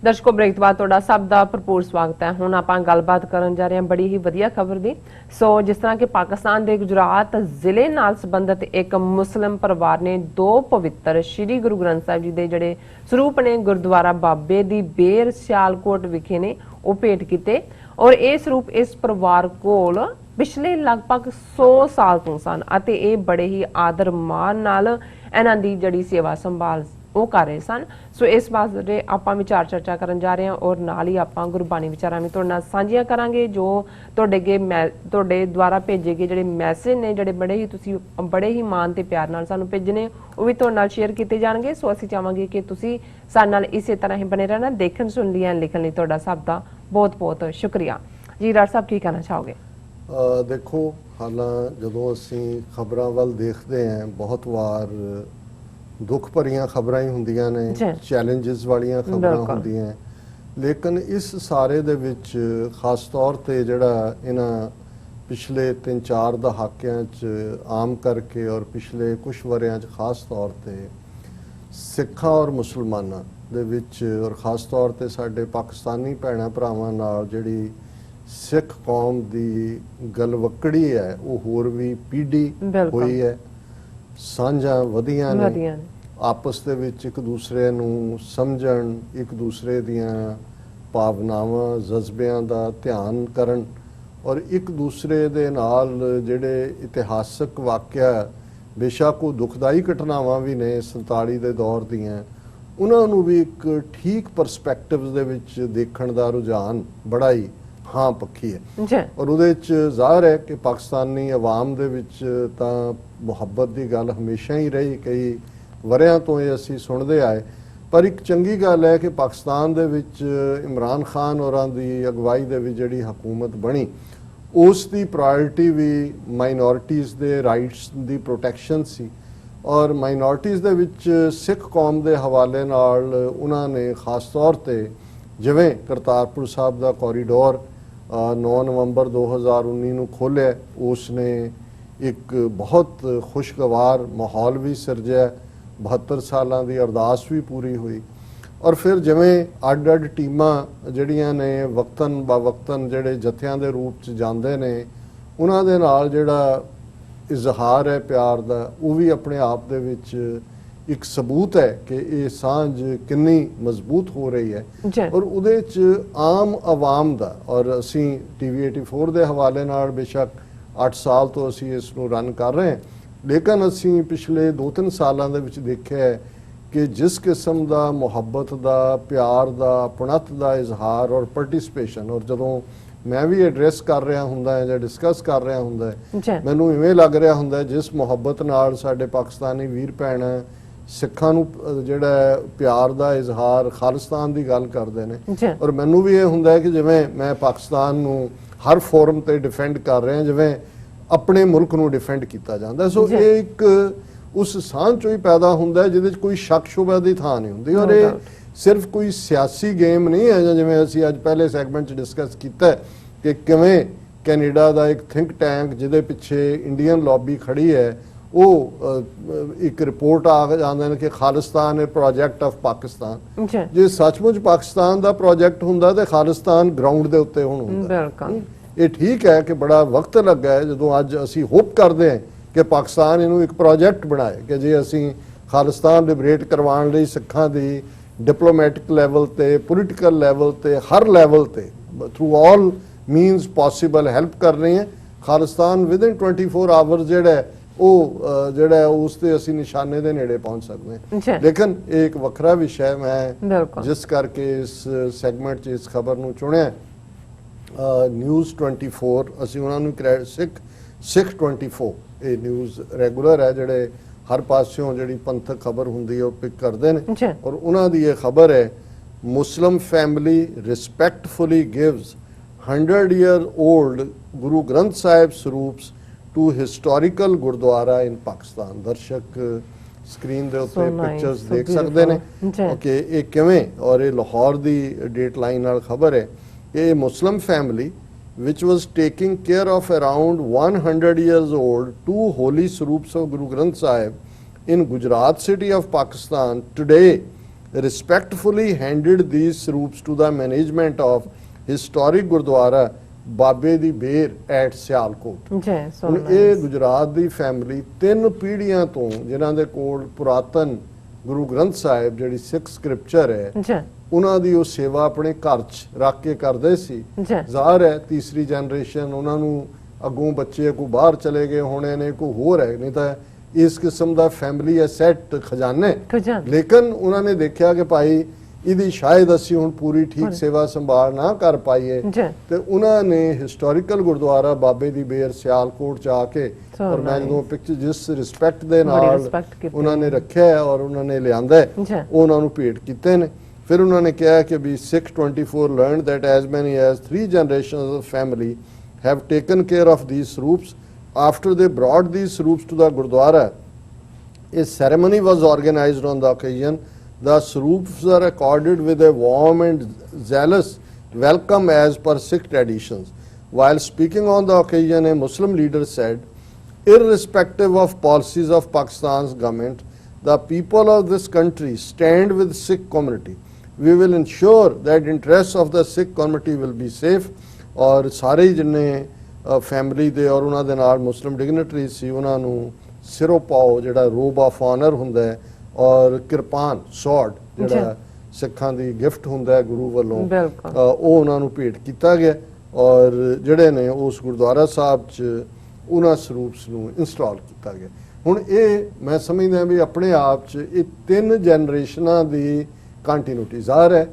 दर्शकों ब्रेक बाद तुहाडा सब दा भरपूर स्वागत है। हुण आपां गलबात करन जा रहे हैं बड़ी ही वधिया खबर दी। सो जिस तरह कि पाकिस्तान के गुजरात जिले नाल संबंधित एक मुस्लिम परिवार ने दो पवित्र श्री गुरु ग्रंथ साहिब जी के जिहड़े सरूप ने गुरुद्वारा बाबे दी बेर सियालकोट विखे ने वो भेंट कीते और ये सरूप इस परिवार कोल पिछले लगभग 100 साल तो सन अते ये बड़े ही आदर मान नाल इन्हां दी जिहड़ी सेवा संभाल वो कर रहे सन। सो इस बारे आपां विचार चर्चा करन जा रहे हैं और नाल ही आपां गुरबाणी विचारां भी तुहाडे नाल सांझियां करांगे जो तुहाडे द्वारा भेजे गए जिहड़े मैसेज ने जिहड़े बड़े ही मान ते प्यार नाल सानूं भेजने वो भी तुहाडे नाल शेयर कीते जाणगे। सो असीं चाहांगे कि तुसीं साडे नाल इसे तरह ही बने रहना। देखण सुण लई लिखण लई तुहाडा सब दा बहुत बहुत शुक्रिया जी। राज साहब की कहना चाहोगे? देखो हालां जदों असीं खबरां वल देखदे हैं बहुत वार दुख भरियां खबरां ही हुंदियां ने, चैलेंजिस वालियां खबरां हुंदियां, लेकिन इस सारे दे विच खास तौर ते जिहड़ा इन्हां पिछले 3-4 दहाकियां च आम करके और पिछले कुछ वरियां च खास तौर ते सिखां और मुसलमानां दे विच और खास तौर ते साडे पाकिस्तानी भैणां भरावां नाल जिहड़ी सिख कौम दी गलवकड़ी है वो होर भी पीढ़ी हुई है, सांझां वधियां ने, आपस दे विच एक दूसरे नूं समझण, एक दूसरे दियां भावनावां जज्बियां दा ध्यान करन और एक दूसरे दे नाल जिहड़े इतिहासक वाकिया बेशक वो दुखदाई घटनावां भी ने 47 दे दौर दियां उन्हां नूं भी एक ठीक परसपैक्टिव दे विच देखण दा रुझान बड़ा ही हाँ पक्की है और उहदे च ज़ाहिर है कि पाकिस्तानी अवाम दे विच तां मुहब्बत की गल हमेशा ही रही, कई वरियां तो ये असीं सुणदे आए, पर एक चंगी गल है कि पाकिस्तान दे विच इमरान खान होरां दी अगवाई दे विच जिहड़ी हुकूमत बनी उस दी प्रायोरिटी भी माइनॉरिटीज़ दे राइट्स दी प्रोटैक्शन सी और माइनॉरिटीज़ दे विच सिख कौम दे हवाले नाल उन्हां ने खास तौर ते जिवें करतारपुर साहब दा कॉरीडोर 9 नवंबर 2019 ਨੂੰ खोलिया उसने एक बहुत खुशगवार माहौल भी सिरजा, 72 सालों की अरदास भी पूरी हुई और फिर जिवें अड अड टीमां जिहड़ियां ने वक्तन ब वक्तन जिहड़े जत्थियां दे रूप च जांदे ने उन्हां दे नाल जिहड़ा इजहार है प्यार दा वो भी अपने आप दे विच एक सबूत है कि ये सांझ कितनी मजबूत हो रही है और उहदे च आम आवाम दा और असीं TV 84 दे हवाले नाल बेशक 8 साल तो असीं इस नूं रन कर रहे हैं, लेकिन असीं पिछले 2-3 सालां दे विच देखिआ है कि जिस किस्म दा मुहब्बत दा प्यार दा अपणत दा इजहार और पार्टिसिपेशन और जदों मैं भी एड्रैस कर रहा हुंदा है जां डिस्कस कर रहा हुंदा है मैनूं इवें लग रहा हुंदा है जिस मुहब्बत नाल साडे पाकिस्तानी वीर भैणां सिखां नूं जिहड़ा प्यार दा इजहार खालिस्तान दी गल करदे ने और मैनूं भी ये हुंदा है कि जिवें मैं पाकिस्तान नूं हर फोरम ते डिफेंड कर रहा जिवें अपने मुल्क नूं डिफेंड कीता जांदा। सो ये एक उस सांझ चों ही पैदा हुंदा है जिहदे च कोई शक शुबा दी थां नहीं हुंदी और ये सिर्फ कोई सियासी गेम नहीं है जिवें असीं अज पहले सैगमेंट च डिस्कस कीता कि किवें कैनेडा दा एक थिंक टैंक जिहदे पिछे इंडियन लॉबी खड़ी है वो एक रिपोर्ट आ जांदे ने कि खालिस्तान है प्रोजेक्ट ऑफ पाकिस्तान, जे सचमुच पाकिस्तान दा प्रोजेक्ट हुंदा ते खालिस्तान ग्राउंड दे उत्ते हुण हुंदा। ये ठीक है कि बड़ा वक्त लगा है जदों अज असीं होप करदे हैं कि पाकिस्तान इनू एक प्रोजेक्ट बनाए कि जे असीं खालिस्तान लिबरेट करवाउण लई सिखां दी डिप्लोमैटिक लैवल ते पोलिटिकल लैवल ते हर लैवल ते थ्रू ऑल मीनस पॉसिबल हैल्प कर रहे हैं खालिस्तान विद इन 24 आवर्स जिहड़ा जिहड़ा उस ते असीं निशाने दे नेड़े पहुंच सकते हैं। लेकिन एक वखरा विषय मैं जिस करके इस सैगमेंट च इस खबर नूं चुनिया न्यूज़ 24 असीं उन्हां नूं सिख 24 ये न्यूज़ रेगुलर है जिहड़े हर पासियों जिहड़ी पंथक खबर हुंदी है पिक करदे ने और उन्हां दी ये खबर है Muslim family रिस्पैक्टफुली gives 100-year-old Guru Granth Sahib स्वरूप्स to historical gurdwara इन पाकिस्तान। दर्शक स्क्रीन दे उत्ते पिक्चर्स देख सकते हैं कि ये किवें और ये लाहौर दी डेट लाइन नाल खबर है ये Muslim family which was taking care of around 100 years old 2 holy swarups of Guru Granth Sahib in Gujarat city of Pakistan today respectfully handed these Swaroops to the management of historic Gurdwara ਬਾਬੇ ਦੀ ਬੇਰ at Sialkot. ਜੀ ਸੋ ਹੁਣ ਇਹ ਗੁਜਰਾਤ ਦੀ family 3 ਪੀੜ੍ਹੀਆਂ ਤੋਂ ਜਿਨ੍ਹਾਂ ਦੇ ਕੋਲ ਪੁਰਾਤਨ ਗੁਰੂ ਗ੍ਰੰਥ ਸਾਹਿਬ ਜਿਹੜੀ ਸਿੱਖ ਸਕ੍ਰਿਪਚਰ ਹੈ ਜੀ ਉਹਨਾਂ ਦੀ ਉਹ ਸੇਵਾ ਆਪਣੇ ਘਰ 'ਚ ਰੱਖ ਕੇ ਕਰਦੇ ਸੀ। ਜੀ ਜ਼ਾਹਰ ਹੈ ਤੀਸਰੀ ਜਨਰੇਸ਼ਨ ਉਹਨਾਂ ਨੂੰ ਅੱਗੋਂ ਬੱਚੇ ਕੋਈ ਬਾਹਰ ਚਲੇ ਗਏ ਹੋਣੇ ਨੇ, ਕੋਈ ਹੋਰ ਹੈ, ਨਹੀਂ ਤਾਂ ਇਸ ਕਿਸਮ ਦਾ ਫੈਮਿਲੀ ਐਸੈਟ ਖਜ਼ਾਨੇ। ਲੇਕਿਨ ਉਹਨਾਂ ਨੇ ਦੇਖਿਆ ਕਿ ਭਾਈ ਇਹਦੀ ਸ਼ਾਇਦ ਅਸੀਂ ਹੁਣ ਪੂਰੀ ਠੀਕ ਸੇਵਾ ਸੰਭਾਲ ਨਾ ਕਰ ਪਾਈਏ ਤੇ ਉਹਨਾਂ ਨੇ ਹਿਸਟੋਰੀਕਲ ਗੁਰਦੁਆਰਾ ਬਾਬੇ ਦੀ ਬੇਰ ਸਿਆਲਕੋਟ ਚ ਆ ਕੇ ਔਰ ਮੈਂ ਜਦੋਂ ਪਿਕਚਰ ਜਿਸ ਰਿਸਪੈਕਟ ਦੇ ਨਾਲ ਉਹਨਾਂ ਨੇ ਰੱਖਿਆ ਹੈ ਔਰ ਉਹਨਾਂ ਨੇ ਲਿਆਂਦਾ ਹੈ ਉਹ ਉਹਨਾਂ ਨੂੰ ਭੇਟ ਕੀਤੇ ਨੇ। ਫਿਰ ਉਹਨਾਂ ਨੇ ਕਿਹਾ ਕਿ ਵੀ 624 learned that as many as 3 generations of family have taken care of these Swaroops. After they brought these Swaroops to the Gurdwara, a ceremony was organized on the occasion. The Swaroops are accorded with a warm and zealous welcome as per Sikh traditions. While speaking on the occasion, a Muslim leader said, irrespective of policies of Pakistan's government, the people of this country stand with Sikh community. We will ensure that interests of the Sikh community will be safe. और सारे जिन्ने family दे और उन्हां दे नाल मुस्लिम dignitary सी उन्हां नूं सिरों पाओ जिहड़ा रोब ऑफ ऑनर हुंदा है और किरपान सॉर्ड जिहड़ा सिखां दी गिफ्ट हुंदा है गुरु वालों ਉਹ ਉਹਨਾਂ ਨੂੰ ਭੇਟ ਕੀਤਾ ਗਿਆ ਔਰ ਜਿਹੜੇ ਨੇ ਉਸ ਗੁਰਦੁਆਰਾ ਸਾਹਿਬ 'ਚ ਉਹਨਾਂ ਸਰੂਪਸ ਨੂੰ ਇੰਸਟਾਲ ਕੀਤਾ ਗਿਆ। ਹੁਣ ਇਹ ਮੈਂ ਸਮਝਦਾ ਵੀ ਆਪਣੇ ਆਪ 'ਚ ਇਹ 3 ਜਨਰੇਸ਼ਨਾਂ ਦੀ ਕੰਟੀਨਿਊਟੀ ਜ਼ਾਹਰ ਹੈ।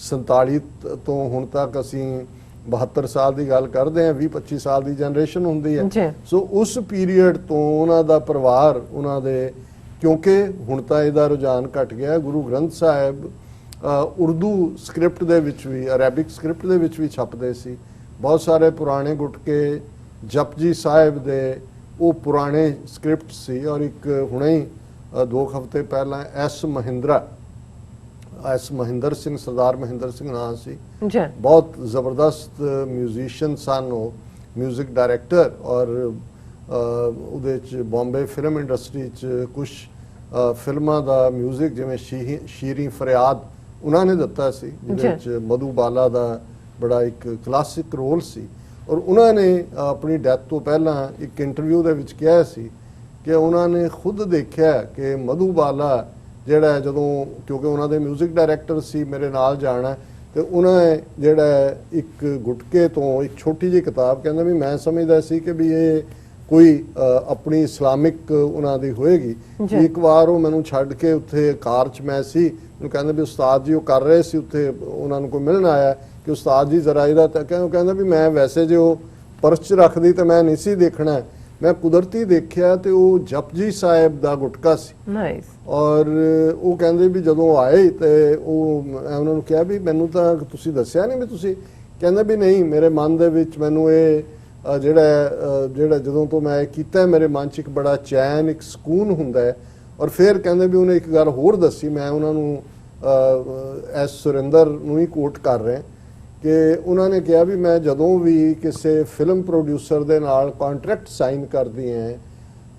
47 ਤੋਂ ਹੁਣ ਤੱਕ ਅਸੀਂ 72 ਸਾਲ ਦੀ ਗੱਲ ਕਰਦੇ ਹਾਂ, 20-25 ਸਾਲ ਦੀ ਜਨਰੇਸ਼ਨ ਹੁੰਦੀ ਹੈ। ਸੋ ਉਸ ਪੀਰੀਅਡ ਤੋਂ ਉਹਨਾਂ ਦਾ ਪਰਿਵਾਰ ਉਹਨਾਂ ਦੇ ਕਿਉਂਕਿ ਹੁਣ ਤਾਂ ਇਹਦਾ ਰੁਝਾਨ ਘਟ ਗਿਆ। ਗੁਰੂ ਗ੍ਰੰਥ ਸਾਹਿਬ ਉਰਦੂ ਸਕ੍ਰਿਪਟ ਦੇ ਵਿੱਚ ਵੀ ਅਰੈਬਿਕ ਸਕ੍ਰਿਪਟ ਦੇ ਵਿੱਚ ਵੀ ਛਪਦੇ ਸੀ। ਬਹੁਤ ਸਾਰੇ ਪੁਰਾਣੇ ਗੁਟਕੇ ਜਪਜੀ ਸਾਹਿਬ ਦੇ ਉਹ ਪੁਰਾਣੇ ਸਕ੍ਰਿਪਟ ਸੀ ਔਰ ਇੱਕ ਹੁਣੇ ਹੀ 2 ਹਫ਼ਤੇ ਪਹਿਲਾਂ ਐਸ ਮਹਿੰਦਰ ਸਿੰਘ ਸਰਦਾਰ ਮਹਿੰਦਰ ਸਿੰਘ ਨਾਂ ਸੀ, ਬਹੁਤ ਜ਼ਬਰਦਸਤ ਮਿਊਜ਼ੀਸ਼ੀਅਨ ਸਨ, ਉਹ ਮਿਊਜ਼ਿਕ ਡਾਇਰੈਕਟਰ ਔਰ ਉਹਦੇ 'ਚ ਬੰਬੇ ਫਿਲਮ ਇੰਡਸਟਰੀ 'ਚ ਕੁਛ ਫਿਲਮਾਂ ਦਾ ਮਿਊਜ਼ਿਕ ਜਿਵੇਂ ਸ਼ੀਰੀ ਫਰਿਆਦ ਉਹਨਾਂ ਨੇ ਦਿੱਤਾ ਸੀ ਜਿਹਦੇ 'ਚ ਮਧੂਬਾਲਾ ਦਾ ਬੜਾ ਇੱਕ ਕਲਾਸਿਕ ਰੋਲ ਸੀ। ਔਰ ਉਹਨਾਂ ਨੇ ਆਪਣੀ ਡੈਥ ਤੋਂ ਪਹਿਲਾਂ ਇੱਕ ਇੰਟਰਵਿਊ ਦੇ ਵਿੱਚ ਕਿਹਾ ਸੀ ਕਿ ਉਹਨਾਂ ਨੇ ਖੁਦ ਦੇਖਿਆ ਕਿ ਮਧੂਬਾਲਾ ਜਿਹੜਾ ਜਦੋਂ ਕਿਉਂਕਿ ਉਹਨਾਂ ਦੇ ਮਿਊਜ਼ਿਕ ਡਾਇਰੈਕਟਰ ਸੀ ਮੇਰੇ ਨਾਲ ਜਾਣਾ ਤੇ ਉਹਨਾਂ ਨੇ ਜਿਹੜਾ ਇੱਕ ਗੁਟਕੇ ਤੋਂ ਇੱਕ ਛੋਟੀ ਜਿਹੀ ਕਿਤਾਬ ਕਹਿੰਦਾ ਵੀ ਮੈਂ ਸਮਝਦਾ ਸੀ ਕਿ ਵੀ ਇਹ ਕੋਈ ਆਪਣੀ ਇਸਲਾਮਿਕ ਉਹਨਾਂ ਦੀ ਹੋਏਗੀ। ਇੱਕ ਵਾਰ ਉਹ ਮੈਨੂੰ ਛੱਡ ਕੇ ਉੱਥੇ ਕਾਰ 'ਚ ਮੈਂ ਸੀ, ਮੈਨੂੰ ਕਹਿੰਦਾ ਵੀ ਉਸਤਾਦ ਜੀ ਉਹ ਕਰ ਰਹੇ ਸੀ ਉੱਥੇ, ਉਹਨਾਂ ਨੂੰ ਕੋਈ ਮਿਲਣ ਆਇਆ ਕਿ ਉਸਤਾਦ ਜੀ ਜ਼ਰਾ ਇਹਦਾ ਤਾਂ ਕਹਿੰਦਾ ਵੀ ਮੈਂ ਵੈਸੇ ਜੇ ਉਹ ਪਰਸ 'ਚ ਰੱਖਦੀ ਤਾਂ ਮੈਂ ਨਹੀਂ ਸੀ ਦੇਖਣਾ, ਮੈਂ ਕੁਦਰਤੀ ਦੇਖਿਆ ਤੇ ਉਹ ਜਪਜੀ ਸਾਹਿਬ ਦਾ ਗੁਟਕਾ ਸੀ। ਔਰ ਉਹ ਕਹਿੰਦੇ ਵੀ ਜਦੋਂ ਆਏ ਤੇ ਉਹ ਉਹਨਾਂ ਨੂੰ ਕਿਹਾ ਵੀ ਮੈਨੂੰ ਤਾਂ ਤੁਸੀਂ ਦੱਸਿਆ ਨਹੀਂ ਵੀ ਤੁਸੀਂ, ਕਹਿੰਦਾ ਵੀ ਨਹੀਂ ਮੇਰੇ ਮਨ ਦੇ ਵਿੱਚ ਮੈਨੂੰ ਇਹ ਜਿਹੜਾ ਜਦੋਂ ਤੋਂ ਮੈਂ ਕੀਤਾ ਮੇਰੇ ਮਨ 'ਚ ਇੱਕ ਬੜਾ ਚੈਨ ਇੱਕ ਸਕੂਨ ਹੁੰਦਾ ਹੈ। ਔਰ ਫਿਰ ਕਹਿੰਦੇ ਵੀ ਉਹਨੇ ਇੱਕ ਗੱਲ ਹੋਰ ਦੱਸੀ, ਮੈਂ ਉਹਨਾਂ ਨੂੰ ਐਸ ਸੁਰਿੰਦਰ ਨੂੰ ਹੀ ਕੋਟ ਕਰ ਰਿਹਾ ਕਿ ਉਹਨਾਂ ਨੇ ਕਿਹਾ ਵੀ ਮੈਂ ਜਦੋਂ ਵੀ ਕਿਸੇ ਫਿਲਮ ਪ੍ਰੋਡਿਊਸਰ ਦੇ ਨਾਲ ਕੰਟਰੈਕਟ ਸਾਈਨ ਕਰਦੀ ਹਾਂ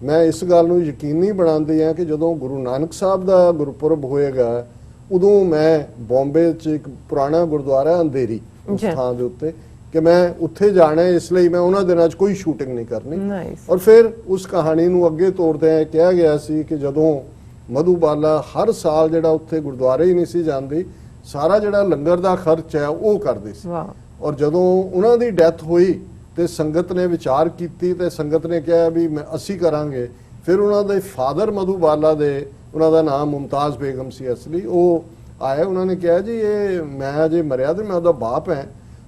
ਮੈਂ ਇਸ ਗੱਲ ਨੂੰ ਯਕੀਨੀ ਬਣਾਉਂਦੀ ਹਾਂ ਕਿ ਜਦੋਂ ਗੁਰੂ ਨਾਨਕ ਸਾਹਿਬ ਦਾ ਗੁਰਪੁਰਬ ਹੋਏਗਾ ਉਦੋਂ ਮੈਂ ਬੰਬੇ 'ਚ ਇੱਕ ਪੁਰਾਣਾ ਗੁਰਦੁਆਰਾ ਅੰਧੇਰੀ ਉਸ ਥਾਂ ਦੇ ਉੱਤੇ ਕਿ ਮੈਂ ਉੱਥੇ ਜਾਣਾ ਇਸ ਲਈ ਮੈਂ ਉਹਨਾਂ ਦਿਨਾਂ 'ਚ ਕੋਈ ਸ਼ੂਟਿੰਗ ਨਹੀਂ ਕਰਨੀ। ਔਰ ਫਿਰ ਉਸ ਕਹਾਣੀ ਨੂੰ ਅੱਗੇ ਤੋਰਦਿਆਂ ਕਿਹਾ ਗਿਆ ਸੀ ਕਿ ਜਦੋਂ ਮਧੂਬਾਲਾ ਹਰ ਸਾਲ ਜਿਹੜਾ ਉੱਥੇ ਗੁਰਦੁਆਰੇ ਹੀ ਨਹੀਂ ਸੀ ਜਾਂਦੀ, ਸਾਰਾ ਜਿਹੜਾ ਲੰਗਰ ਦਾ ਖਰਚ ਹੈ ਉਹ ਕਰਦੇ ਸੀ। ਔਰ ਜਦੋਂ ਉਹਨਾਂ ਦੀ ਡੈਥ ਹੋਈ ਤੇ ਸੰਗਤ ਨੇ ਵਿਚਾਰ ਕੀਤੀ ਤੇ ਸੰਗਤ ਨੇ ਕਿਹਾ ਵੀ ਅਸੀਂ ਕਰਾਂਗੇ। ਫਿਰ ਉਹਨਾਂ ਦੇ ਫਾਦਰ ਮਧੂਬਾਲਾ ਦੇ, ਉਹਨਾਂ ਦਾ ਨਾਮ ਮੁਮਤਾਜ਼ ਬੇਗਮ ਸੀ ਅਸਲੀ, ਉਹ ਆਏ, ਉਹਨਾਂ ਨੇ ਕਿਹਾ ਜੀ ਇਹ ਮੈਂ ਅਜੇ ਮਰਿਆ ਤੇ ਮੈਂ ਉਹਦਾ ਬਾਪ ਹੈ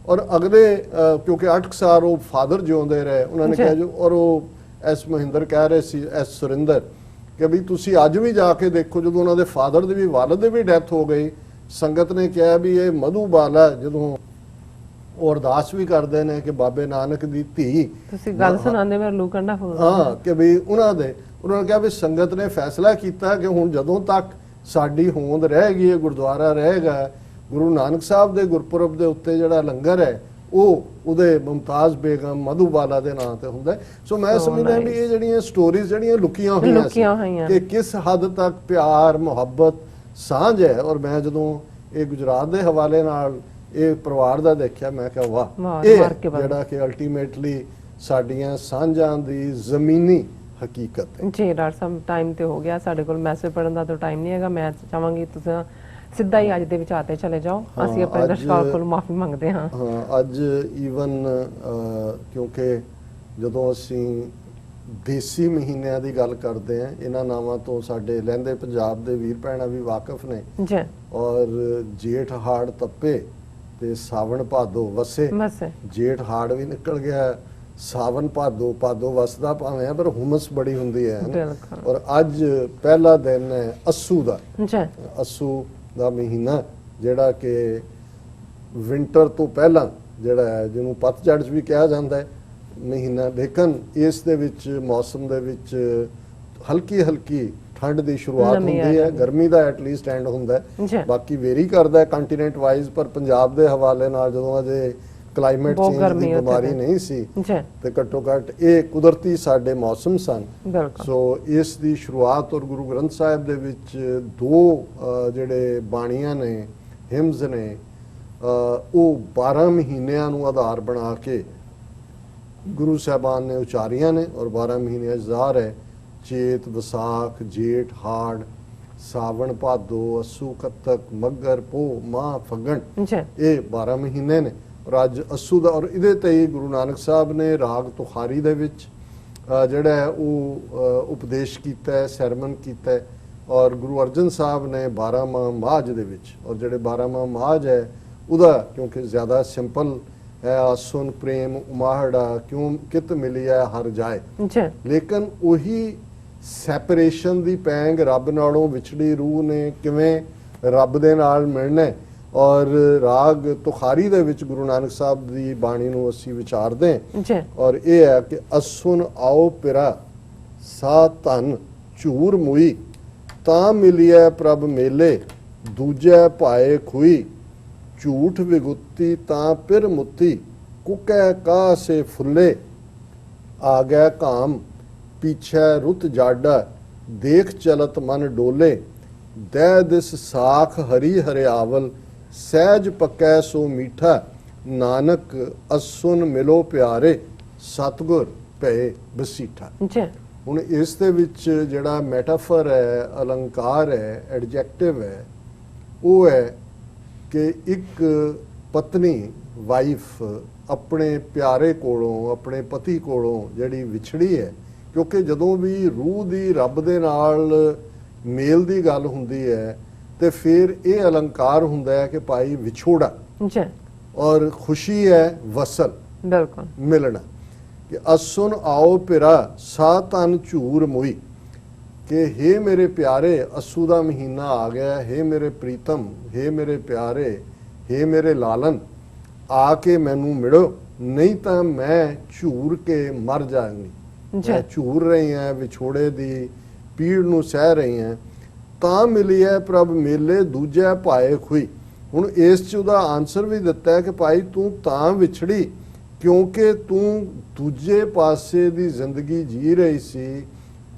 ਔਰ ਅਗਲੇ ਕਿਉਂਕਿ 8 ਸਾਲ ਉਹ ਫਾਦਰ ਜਿਉਂਦੇ ਰਹੇ, ਉਹਨਾਂ ਨੇ ਕਿਹਾ ਜੋ ਔਰ ਉਹ ਐਸ ਮਹਿੰਦਰ ਕਹਿ ਰਹੇ ਸੀ ਐਸ ਸੁਰਿੰਦਰ ਕਿ ਵੀ ਤੁਸੀਂ ਅੱਜ ਵੀ ਜਾ ਕੇ ਦੇਖੋ ਜਦੋਂ ਉਹਨਾਂ ਦੇ ਫਾਦਰ ਦੀ ਵੀ ਵਾਲਦ ਦੀ ਵੀ ਡੈਥ ਹੋ ਗਈ, ਸੰਗਤ ਨੇ ਕਿਹਾ ਵੀ ਇਹ ਮਧੂਬਾਲਾ ਜਦੋਂ ਉਹ ਅਰਦਾਸ ਵੀ ਕਰਦੇ ਨੇ ਕਿ ਬਾਬੇ ਨਾਨਕ ਦੀ ਧੀ, ਤੁਸੀਂ ਗੱਲ ਸੁਣਾਉਂਦੇ ਮੇਰੇ ਲੂ ਕੰਡਾ ਹੋ ਹਾਂ ਕਿ ਵੀ ਉਹਨਾਂ ਨੇ ਕਿਹਾ ਵੀ ਸੰਗਤ ਨੇ ਫੈਸਲਾ ਕੀਤਾ ਕਿ ਹੁਣ ਜਦੋਂ ਤੱਕ ਸਾਡੀ ਹੋਂਦ ਰਹੇਗੀ ਇਹ ਗੁਰਦੁਆਰਾ ਰਹੇਗਾ, ਗੁਰੂ ਨਾਨਕ ਸਾਹਿਬ ਦੇ ਗੁਰਪੁਰਬ ਦੇ ਉੱਤੇ ਜਿਹੜਾ ਲੰਗਰ ਹੈ ਉਹ ਉਹਦੇ ਮੁਮਤਾਜ਼ ਬੇਗਮ ਮਧੂਬਾਲਾ ਦੇ ਨਾਂ ਤੇ ਹੁੰਦਾ। ਸੋ ਮੈਂ ਸਮਝਦਾ ਵੀ ਇਹ ਜਿਹੜੀਆਂ ਸਟੋਰੀਜ਼ ਜਿਹੜੀਆਂ ਲੁਕੀਆਂ ਹੋਈਆਂ ਕਿ ਕਿਸ ਹੱਦ ਤੱਕ ਪਿਆਰ ਮੁਹੱਬਤ ਸਾਂਝ ਹੈ। ਔਰ ਮੈਂ ਜਦੋਂ ਇਹ ਗੁਜਰਾਤ ਦੇ ਹਵਾਲੇ ਨਾਲ ਇਹ ਪਰਿਵਾਰ ਦਾ ਦੇਖਿਆ, ਮੈਂ ਕਿਹਾ ਵਾਹ, ਇਹ ਜਿਹੜਾ ਕਿ ਅਲਟੀਮੇਟਲੀ ਸਾਡੀਆਂ ਸਾਂਝਾਂ ਦੀ ਜ਼ਮੀਨੀ ਹਕੀਕਤ ਹੈ। ਜੀ ਡਾਕਟਰ ਸਾਹਿਬ, ਟਾਈਮ ਤੇ ਹੋ ਗਿਆ, ਸਾਡੇ ਕੋਲ ਮੈਸੇਜ ਪੜਨ ਦਾ ਤਾਂ ਟਾਈਮ ਨਹੀਂ ਹੈਗਾ। ਮੈਂ ਚਾਹਾਂਗੀ ਤੁਸੀਂ ਸਿੱਧਾ ਹੀ ਅੱਜ ਦੇ ਵਿਚਾਰ ਤੇ ਚਲੇ ਜਾਓ। ਅਸੀਂ ਆਪਣੇ ਦਰਸ਼ਕਾਂ ਕੋਲ ਮਾਫੀ ਮੰਗਦੇ ਹਾਂ। ਅੱਜ ਈਵਨ ਕਿਉਂਕਿ ਜਦੋਂ ਅਸੀਂ ਦੇਸੀ ਮਹੀਨਿਆਂ ਦੀ ਗੱਲ ਕਰਦੇ ਹਾਂ, ਇਹਨਾਂ ਨਾਵਾਂ ਤੋਂ ਸਾਡੇ ਲਹਿੰਦੇ ਪੰਜਾਬ ਦੇ ਵੀਰ ਭੈਣਾਂ ਵੀ ਵਾਕਿਫ ਨੇ ਜੀ। ਔਰ ਜੇਠ ਹਾੜ ਤੱਪੇ ਤੇ ਸਾਵਣ ਭਾਦੋ ਵਸੇ। ਜੇਠ ਹਾੜ ਵੀ ਨਿਕਲ ਗਿਆ, ਸਾਵਣ ਭਾਦੋ ਵਸਦਾ ਭਾਵੇਂ ਹੈ, ਪਰ ਹੁਮਸ ਬੜੀ ਹੁੰਦੀ ਹੈ। ਔਰ ਅੱਜ ਪਹਿਲਾ ਦਿਨ ਹੈ ਅੱਸੂ ਦਾ। ਅੱਸੂ ਦਾ ਮਹੀਨਾ ਜਿਹੜਾ ਕਿ ਵਿੰਟਰ ਤੋਂ ਪਹਿਲਾਂ ਜਿਹੜਾ ਹੈ, ਜਿਹਨੂੰ ਪਤਝੜ ਵੀ ਕਿਹਾ ਜਾਂਦਾ ਹੈ ਮਹੀਨਾ, ਲੇਕਿਨ ਇਸ ਦੇ ਵਿੱਚ ਮੌਸਮ ਦੇ ਵਿੱਚ ਹਲਕੀ ਠੰਡ ਦੀ ਸ਼ੁਰੂਆਤ ਹੁੰਦੀ ਹੈ। ਗਰਮੀ ਦਾ ਐਟਲੀਸਟ ਐਂਡ ਹੁੰਦਾ ਹੈ, ਬਾਕੀ ਵੇਰੀ ਕਰਦਾ ਹੈ ਕੰਟੀਨੈਂਟ ਵਾਈਜ਼। ਪਰ ਪੰਜਾਬ ਦੇ ਹਵਾਲੇ ਨਾਲ ਜਦੋਂ ਅਜੇ ਕਲਾਈਮੇਟ ਚੇਂਜ ਦੀ ਬਿਮਾਰੀ ਨਹੀਂ ਸੀ ਤੇ ਘੱਟੋ ਘੱਟ ਇਹ ਕੁਦਰਤੀ ਸਾਡੇ ਮੌਸਮ ਸਨ। ਸੋ ਇਸ ਦੀ ਸ਼ੁਰੂਆਤ ਔਰ ਗੁਰੂ ਗ੍ਰੰਥ ਸਾਹਿਬ ਦੇ ਵਿੱਚ ਦੋ ਜਿਹੜੇ ਬਾਣੀਆਂ ਨੇ, ਹਿਮਜ਼ ਨੇ, ਉਹ 12 ਮਹੀਨਿਆਂ ਨੂੰ ਆਧਾਰ ਬਣਾ ਕੇ ਗੁਰੂ ਸਾਹਿਬਾਨ ਨੇ ਉਚਾਰੀਆਂ ਨੇ। ਔਰ 12 ਮਹੀਨੇ ਜ਼ਾਹਰ ਹੈ ਚੇਤ, ਵਿਸਾਖ, ਜੇਠ, ਹਾੜ, ਸਾਵਣ, ਭਾਦੋ, ਅੱਸੂ, ਕੱਤਕ, ਮੱਘਰ, ਪੋਹ, ਮਾਹ, ਫੱਗਣ, ਇਹ 12 ਮਹੀਨੇ ਨੇ। ਔਰ ਅੱਜ ਅੱਸੂ ਦਾ, ਔਰ ਇਹਦੇ ਤੇ ਹੀ ਗੁਰੂ ਨਾਨਕ ਸਾਹਿਬ ਨੇ ਰਾਗ ਤੁਖਾਰੀ ਦੇ ਵਿੱਚ ਜਿਹੜਾ ਹੈ ਉਹ ਉਪਦੇਸ਼ ਕੀਤਾ ਹੈ, ਸਰਮਨ ਕੀਤਾ ਹੈ। ਔਰ ਗੁਰੂ ਅਰਜਨ ਸਾਹਿਬ ਨੇ 12ਵਾਂ ਮਾਝ ਦੇ ਵਿੱਚ, ਔਰ ਜਿਹੜੇ 12ਵਾਂ ਮਾਝ ਹੈ ਉਹਦਾ ਕਿਉਂਕਿ ਜ਼ਿਆਦਾ ਸਿੰਪਲ ਹੈ, ਆਸੁਨ ਪ੍ਰੇਮ ਉਮਾਹੜਾ ਕਿਉਂ ਕਿਤ ਮਿਲਿਆ ਹਰ ਜਾਏ, ਲੇਕਿਨ ਉਹੀ ਸੈਪਰੇਸ਼ਨ ਦੀ ਪੈਂਗ, ਰੱਬ ਨਾਲੋਂ ਵਿਛੜੀ ਰੂਹ ਨੇ ਕਿਵੇਂ ਰੱਬ ਦੇ ਨਾਲ ਮਿਲਣਾ। ਔਰ ਰਾਗ ਤੁਖਾਰੀ ਦੇ ਵਿੱਚ ਗੁਰੂ ਨਾਨਕ ਸਾਹਿਬ ਦੀ ਬਾਣੀ ਨੂੰ ਅਸੀਂ ਵਿਚਾਰਦੇ ਹਾਂ। ਔਰ ਇਹ ਹੈ ਕਿ ਅਸੁਨ ਆਓ ਪਿਰਾ ਸਾ ਧਨ ਝੂਰ ਮੁਈ, ਤਾਂ ਮਿਲਿਆ ਪ੍ਰਭ ਮੇਲੇ ਦੂਜੇ ਭਾਏ ਖੁਈ, ਝੂਠ ਵਿਗੁੱਤੀ ਤਾਂ ਪਿਰ ਮੁੱਤੀ, ਕੁਕੈ ਕਾਹ ਸੇ ਫੁੱਲੇ, ਆ ਗਏ ਕਾਮ ਪੀਛੇ ਰੁੱਤ ਜਾਡਾ, ਦੇਖ ਚਲਤ ਮਨ ਡੋਲੇ, ਦੈ ਦਿਸ ਸਾਖ ਹਰੀ ਹਰਿਆਵਲ, ਸਹਿਜ ਪੱਕੈ ਸੋ ਮੀਠਾ, ਨਾਨਕ ਅਸੁਨ ਮਿਲੋ ਪਿਆਰੇ, ਸਤਗੁਰ ਭਏ ਬਸੀਠਾ। ਹੁਣ ਇਸ ਦੇ ਵਿੱਚ ਜਿਹੜਾ ਮੈਟਾਫਰ ਹੈ, ਅਲੰਕਾਰ ਹੈ, ਐਡਜੈਕਟਿਵ ਹੈ, ਉਹ ਹੈ ਕਿ ਇੱਕ ਪਤਨੀ, ਵਾਈਫ ਆਪਣੇ ਪਿਆਰੇ ਕੋਲੋਂ, ਆਪਣੇ ਪਤੀ ਕੋਲੋਂ ਜਿਹੜੀ ਵਿਛੜੀ ਹੈ, ਕਿਉਂਕਿ ਜਦੋਂ ਵੀ ਰੂਹ ਦੀ ਰੱਬ ਦੇ ਨਾਲ ਮੇਲ ਦੀ ਗੱਲ ਹੁੰਦੀ ਹੈ ਤੇ ਫਿਰ ਇਹ ਅਲੰਕਾਰ ਹੁੰਦਾ ਹੈ ਕਿ ਭਾਈ ਵਿਛੋੜਾ ਔਰ ਖੁਸ਼ੀ ਹੈ ਵਸਲ, ਬਿਲਕੁਲ ਮਿਲਣਾ। ਕਿ ਅਸੁਨ ਆਓ ਪਿਰਾ ਸਾ ਤਨ ਝੂਰ ਮੁਈ, ਕਿ ਹੇ ਮੇਰੇ ਪਿਆਰੇ, ਅੱਸੂ ਦਾ ਮਹੀਨਾ ਆ ਗਿਆ, ਹੇ ਮੇਰੇ ਪ੍ਰੀਤਮ, ਹੇ ਮੇਰੇ ਪਿਆਰੇ, ਹੇ ਮੇਰੇ ਲਾਲਨ, ਆ ਕੇ ਮੈਨੂੰ ਮਿਲੋ, ਨਹੀਂ ਤਾਂ ਮੈਂ ਝੂਰ ਕੇ ਮਰ ਜਾਵਾਂਗੀ। ਮੈਂ ਝੂਰ ਰਹੀ ਹਾਂ, ਵਿਛੋੜੇ ਦੀ ਪੀੜ ਨੂੰ ਸਹਿ ਰਹੀ ਹਾਂ। ਤਾਂ ਮਿਲੀ ਹੈ ਪ੍ਰਭ ਮੇਲੇ ਦੂਜੇ ਭਾਏ ਖੁਈ। ਹੁਣ ਇਸ 'ਚ ਉਹਦਾ ਆਨਸਰ ਵੀ ਦਿੱਤਾ ਹੈ ਕਿ ਭਾਈ ਤੂੰ ਤਾਂ ਵਿਛੜੀ ਕਿਉਂਕਿ ਤੂੰ ਦੂਜੇ ਪਾਸੇ ਦੀ ਜ਼ਿੰਦਗੀ ਜੀ ਰਹੀ ਸੀ,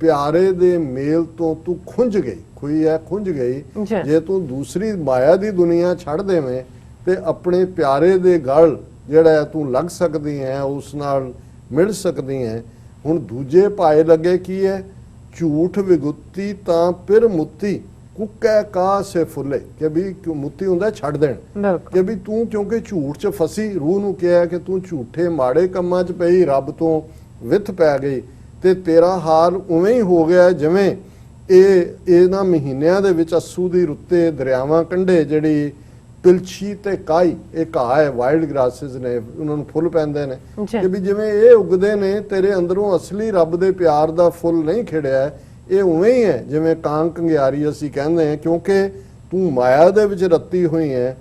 ਪਿਆਰੇ ਦੇ ਮੇਲ ਤੋਂ ਤੂੰ ਖੁੰਝ ਗਈ। ਖੁਈ ਹੈ ਖੁੰਝ ਗਈ। ਜੇ ਤੂੰ ਦੂਸਰੀ ਮਾਇਆ ਦੀ ਦੁਨੀਆ ਛੱਡ ਦੇਵੇਂ ਤੇ ਆਪਣੇ ਪਿਆਰੇ ਦੇ ਗਲ ਜਿਹੜਾ ਤੂੰ ਲੱਗ ਸਕਦੀ ਹੈ, ਉਸ ਨਾਲ ਮਿਲ ਸਕਦੀ ਹੈ। ਹੁਣ ਦੂਜੇ ਪਾਏ ਲੱਗੇ ਕੀ ਹੈ, ਝੂਠ ਵਿਗੁੱਤੀ ਤਾਂ ਪਿਰ ਮੁੱਤੀ, ਕੁੱਕੈ ਕਾਹ ਸੇ ਫੁੱਲੇ, ਕਿ ਵੀ ਮੁੱਤੀ ਹੁੰਦਾ ਛੱਡ ਦੇਣ, ਕਿ ਵੀ ਤੂੰ ਕਿਉਂਕਿ ਝੂਠ 'ਚ ਫਸੀ, ਰੂਹ ਨੂੰ ਕਿਹਾ ਕਿ ਤੂੰ ਝੂਠੇ ਮਾੜੇ ਕੰਮਾਂ 'ਚ ਪਈ, ਰੱਬ ਤੋਂ ਵਿੱਥ ਪੈ ਗਈ ਤੇ ਤੇਰਾ ਹਾਲ ਉਵੇਂ ਹੀ ਹੋ ਗਿਆ ਜਿਵੇਂ ਇਹਨਾਂ ਮਹੀਨਿਆਂ ਦੇ ਵਿੱਚ ਅੱਸੂ ਦੀ ਰੁੱਤੇ ਦਰਿਆਵਾਂ ਕੰਢੇ ਜਿਹੜੀ ਪਿਲਛੀ ਤੇ ਕਾਈ, ਇਹ ਘਾਹ ਹੈ, ਵਾਈਲਡ ਗ੍ਰਾਸਿਸ ਨੇ, ਉਹਨਾਂ ਨੂੰ ਫੁੱਲ ਪੈਂਦੇ ਨੇ, ਕਿ ਵੀ ਜਿਵੇਂ ਇਹ ਉਗਦੇ ਨੇ, ਤੇਰੇ ਅੰਦਰੋਂ ਅਸਲੀ ਰੱਬ ਦੇ ਪਿਆਰ ਦਾ ਫੁੱਲ ਨਹੀਂ ਖਿੜਿਆ। ਇਹ ਉਵੇਂ ਹੀ ਹੈ ਜਿਵੇਂ ਕਾਂ ਕੰਗਿਆਰੀ ਅਸੀਂ ਕਹਿੰਦੇ ਹਾਂ, ਕਿਉਂਕਿ ਤੂੰ ਮਾਇਆ ਦੇ ਵਿੱਚ ਰੱਤੀ ਹੋਈ ਹੈ।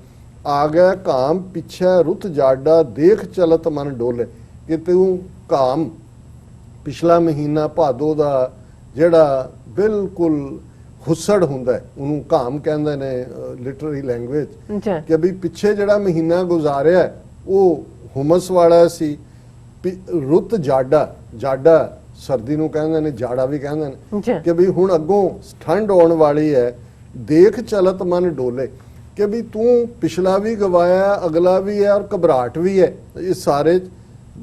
ਆ ਗਿਆ ਕਾਮ ਪਿੱਛੇ ਰੁੱਤ ਜਾਡਾ, ਦੇਖ ਚਲਤ ਮਨ ਡੋਲੇ, ਕਿ ਤੂੰ ਕਾਮ ਪਿਛਲਾ ਮਹੀਨਾ ਭਾਦੋ ਦਾ ਜਿਹੜਾ ਬਿਲਕੁਲ ਹੁਸੜ ਹੁੰਦਾ ਹੈ, ਉਹਨੂੰ ਕਾਮ ਕਹਿੰਦੇ ਨੇ ਲਿਟਰਰੀ ਲੈਂਗੁਏਜ, ਕਿ ਵੀ ਪਿੱਛੇ ਜਿਹੜਾ ਮਹੀਨਾ ਗੁਜ਼ਾਰਿਆ ਉਹ ਹੁਮਸ ਵਾਲਾ ਸੀ। ਰੁੱਤ ਜਾਡਾ, ਜਾਡਾ ਸਰਦੀ ਨੂੰ ਕਹਿੰਦੇ ਨੇ, ਜਾੜਾ ਵੀ ਕਹਿੰਦੇ ਨੇ, ਕਿ ਵੀ ਹੁਣ ਅੱਗੋਂ ਠੰਡ ਆਉਣ ਵਾਲੀ ਹੈ, ਦੇਖ ਚਲਤ ਮਨ ਡੋਲੇ, ਕਿ ਵੀ ਤੂੰ ਪਿਛਲਾ ਵੀ ਗਵਾਇਆ, ਅਗਲਾ ਵੀ ਹੈ ਔਰ ਘਬਰਾਹਟ ਵੀ ਹੈ। ਇਹ ਸਾਰੇ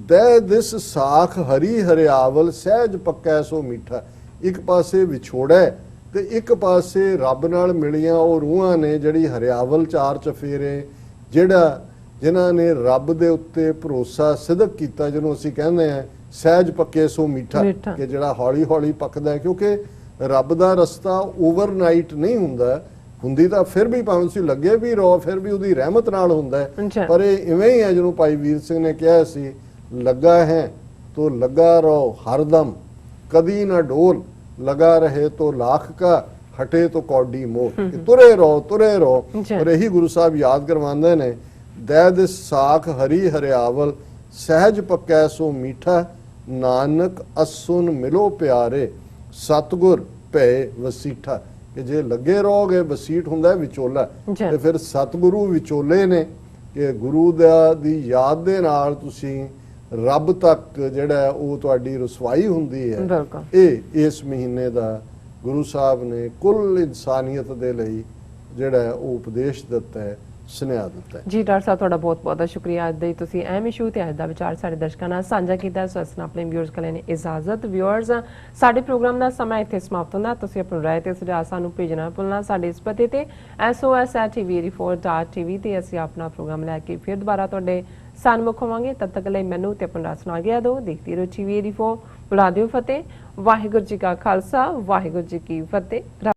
ਦਹਿ ਦਿਸ ਸਾਖ ਹਰੀ ਹਰਿਆਵਲ ਸਹਿਜ ਪੱਕਾ ਸੋ ਮਿੱਠਾ। ਇੱਕ ਪਾਸੇ ਵਿਛੋੜਾ ਹੈ ਤੇ ਇੱਕ ਪਾਸੇ ਰੱਬ ਨਾਲ ਮਿਲੀਆਂ ਉਹ ਰੂਹਾਂ ਨੇ, ਜਿਹੜੀ ਹਰਿਆਵਲ ਚਾਰ ਚਫੇਰੇ, ਜਿਨ੍ਹਾਂ ਨੇ ਰੱਬ ਦੇ ਉੱਤੇ ਭਰੋਸਾ ਸਿਦਕ ਕੀਤਾ, ਜਿਹਨੂੰ ਅਸੀਂ ਕਹਿੰਦੇ ਆ ਸਹਿਜ ਪੱਕੇ ਸੋ ਮਿੱਠਾ, ਕਿ ਜਿਹੜਾ ਹੌਲੀ ਹੌਲੀ ਪੱਕਦਾ ਹੈ। ਕਿਉਂਕਿ ਰੱਬ ਦਾ ਰਸਤਾ ਓਵਰਨਾਈਟ ਨਹੀਂ ਹੁੰਦਾ, ਹੁੰਦੀ ਤਾਂ ਫਿਰ ਵੀ ਭਾਵੇਂ ਤੁਸੀਂ ਲੱਗੇ ਵੀ ਰਹੋ ਫਿਰ ਵੀ ਉਹਦੀ ਰਹਿਮਤ ਨਾਲ ਹੁੰਦਾ ਹੈ। ਪਰ ਇਹ ਇਵੇਂ ਹੀ ਹੈ ਜਿਹਨੂੰ ਭਾਈ ਵੀਰ ਸਿੰਘ ਨੇ ਕਿਹਾ ਸੀ, ਲੱਗਾ ਹੈ ਤੋ ਲੱਗਾ ਰਹੋ ਹਰਦਮ, ਕਦੀ ਨਾ ਡੋਲ, ਲਗਾ ਰਹੇ ਤੋ ਲੱਖ ਕਾ, ਹਟੇ ਤੋ ਕੌਡੀ ਮੋਲ, ਕਿ ਤੁਰੇ ਰਹੋ ਤੁਰੇ ਰਹੋ। ਔਰ ਇਹੀ ਗੁਰੂ ਸਾਹਿਬ ਯਾਦ ਕਰਵਾਉਂਦੇ ਨੇ, ਦਹਿ ਦਿਸ ਸਾਖ ਹਰੀ ਹਰਿਆਵਲ ਸਹਿਜ ਪੱਕਾ ਸੋ ਮਿੱਠਾ, ਨਾਨਕ ਅਸੁਨ ਮਿਲੋ ਪਿਆਰੇ, ਸਤਗੁਰ ਭੈ ਵਸੀਠਾ। ਕਿ ਜੇ ਲੱਗੇ ਰਹੋਗੇ, ਵਸੀਠ ਹੁੰਦਾ ਵਿਚੋਲਾ, ਤੇ ਫਿਰ ਸਤਿਗੁਰੂ ਵਿਚੋਲੇ ਨੇ, ਕਿ ਗੁਰੂ ਦੀ ਯਾਦ ਦੇ ਨਾਲ ਤੁਸੀਂ ਰੱਬ ਤੱਕ ਜਿਹੜਾ ਉਹ ਤੁਹਾਡੀ ਰਸਵਾਈ ਹੁੰਦੀ ਹੈ। ਇਹ ਇਸ ਮਹੀਨੇ ਦਾ ਗੁਰੂ ਸਾਹਿਬ ਨੇ ਕੁੱਲ ਇਨਸਾਨੀਅਤ ਦੇ ਲਈ ਜਿਹੜਾ ਉਹ ਉਪਦੇਸ਼ ਦਿੱਤਾ ਹੈ, ਸੁਨੇਹਾ ਦਿੱਤਾ ਹੈ। ਜੀ ਡਾਕਟਰ ਸਾਹਿਬ, ਤੁਹਾਡਾ ਬਹੁਤ ਬਹੁਤ ਸ਼ੁਕਰੀਆ। ਅੱਜ ਦੇ ਤੁਸੀਂ ਅਹਿਮ ਇਸ਼ੂ ਤੇ ਅੱਜ ਦਾ ਵਿਚਾਰ ਸਾਡੇ ਦਰਸ਼ਕਾਂ ਨਾਲ ਸਾਂਝਾ ਕੀਤਾ। ਸੋ ਅਸੀਂ ਆਪਣੇ ਵਿਊਅਰਸ ਕੋਲ ਲੈਣੇ ਇਜਾਜ਼ਤ। ਵਿਊਅਰਸ, ਸਾਡੇ ਪ੍ਰੋਗਰਾਮ ਦਾ ਸਮਾਂ ਇੱਥੇ ਸਮਾਪਤ ਹੁੰਦਾ। ਤੁਸੀਂ ਆਪਣੀ ਰਾਏ ਤੇ ਸੁਝਾਅ ਸਾਨੂੰ ਭੇਜਣਾ ਭੁੱਲਣਾ ਸਾਡੇ ਇਸ ਪਤੇ ਤੇ sos@tv84.tv ਤੇ ਅਸੀਂ ਆਪਣਾ ਪ੍ਰੋਗਰਾਮ ਲੈ ਕੇ ਫਿਰ ਦੁਬਾਰਾ ਤੁਹਾਡੇ ਸਨਮੁਖ ਹੋਵਾਂਗੇ। ਤਦ ਤੱਕ ਲਈ ਮੈਨੂੰ ਤੇ ਆਪਣਾ ਸੁਣਾ ਗਿਆ ਦਿਓ। ਦੇਖਦੀ ਰਹੋ TV84। ਬੁਲਾ ਦਿਓ ਫਤਿਹ। ਵਾਹਿਗੁਰੂ ਜੀ ਕਾ ਖਾਲਸਾ, ਵਾਹਿਗੁਰੂ ਜੀ ਕੀ ਫਤਿਹ।